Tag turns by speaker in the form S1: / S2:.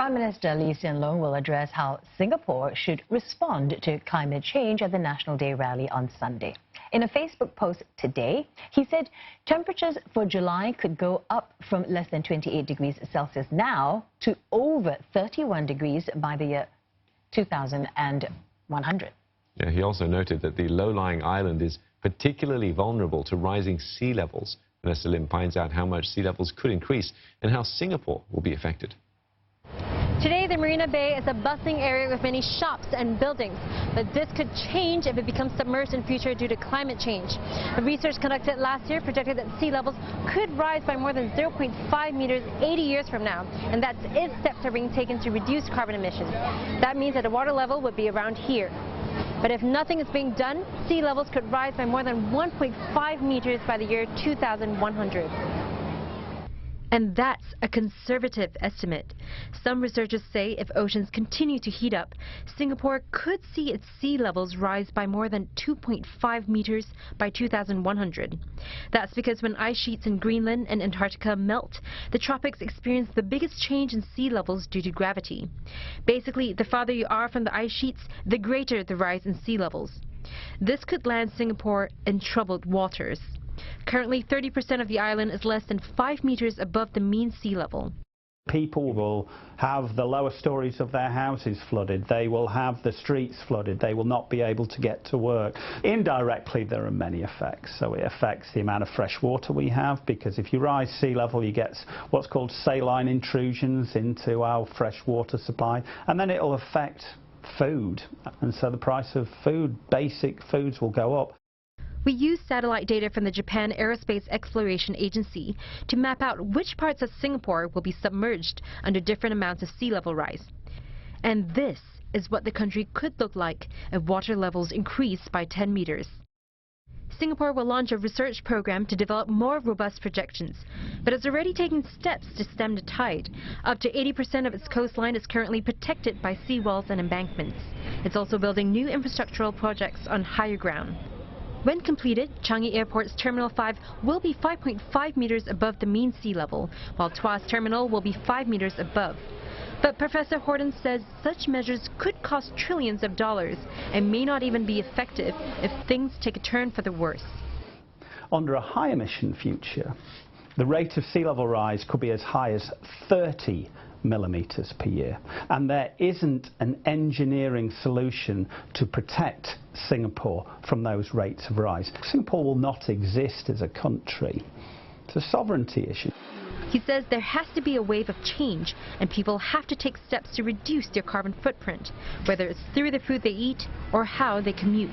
S1: Prime Minister Lee Hsien Loong will address how Singapore should respond to climate change at the National Day rally on Sunday. In a Facebook post today, he said temperatures for July could go up from less than 28 degrees Celsius now to over 31 degrees by the year 2100.
S2: Yeah, he also noted that the low-lying island is particularly vulnerable to rising sea levels. Vanessa Lim finds out how much sea levels could increase and how Singapore will be affected.
S3: Today, the Marina Bay is a bustling area with many shops and buildings, but this could change if it becomes submerged in future due to climate change. The research conducted last year projected that sea levels could rise by more than 0.5 meters 80 years from now, and that's if steps are being taken to reduce carbon emissions. That means that the water level would be around here. But if nothing is being done, sea levels could rise by more than 1.5 meters by the year 2100. And that's a conservative estimate. Some researchers say if oceans continue to heat up, Singapore could see its sea levels rise by more than 2.5 meters by 2100. That's because when ice sheets in Greenland and Antarctica melt, the tropics experience the biggest change in sea levels due to gravity. Basically, the farther you are from the ice sheets, the greater the rise in sea levels. This could land Singapore in troubled waters. Currently, 30% of the island is less than 5 meters above the mean sea level.
S4: People will have the lower stories of their houses flooded. They will have the streets flooded. They will not be able to get to work. Indirectly, there are many effects. So it affects the amount of fresh water we have, because if you rise sea level, you get what's called saline intrusions into our fresh water supply. And then it will affect food. And so the price of food, basic foods, will go up.
S3: We used satellite data from the Japan Aerospace Exploration Agency to map out which parts of Singapore will be submerged under different amounts of sea level rise. And this is what the country could look like if water levels increase by 10 meters. Singapore will launch a research program to develop more robust projections, but it's already taking steps to stem the tide. Up to 80% of its coastline is currently protected by seawalls and embankments. It's also building new infrastructural projects on higher ground. When completed, Changi Airport's Terminal 5 will be 5.5 meters above the mean sea level, while Tuas Terminal will be 5 meters above. But Professor Horton says such measures could cost trillions of dollars and may not even be effective if things take a turn for the worse.
S4: Under a high emission future, the rate of sea level rise could be as high as 30 millimeters per year, and there isn't an engineering solution to protect Singapore from those rates of rise. Singapore will not exist as a country. It's a sovereignty issue.
S3: He says there has to be a wave of change, and people have to take steps to reduce their carbon footprint, whether it's through the food they eat or how they commute.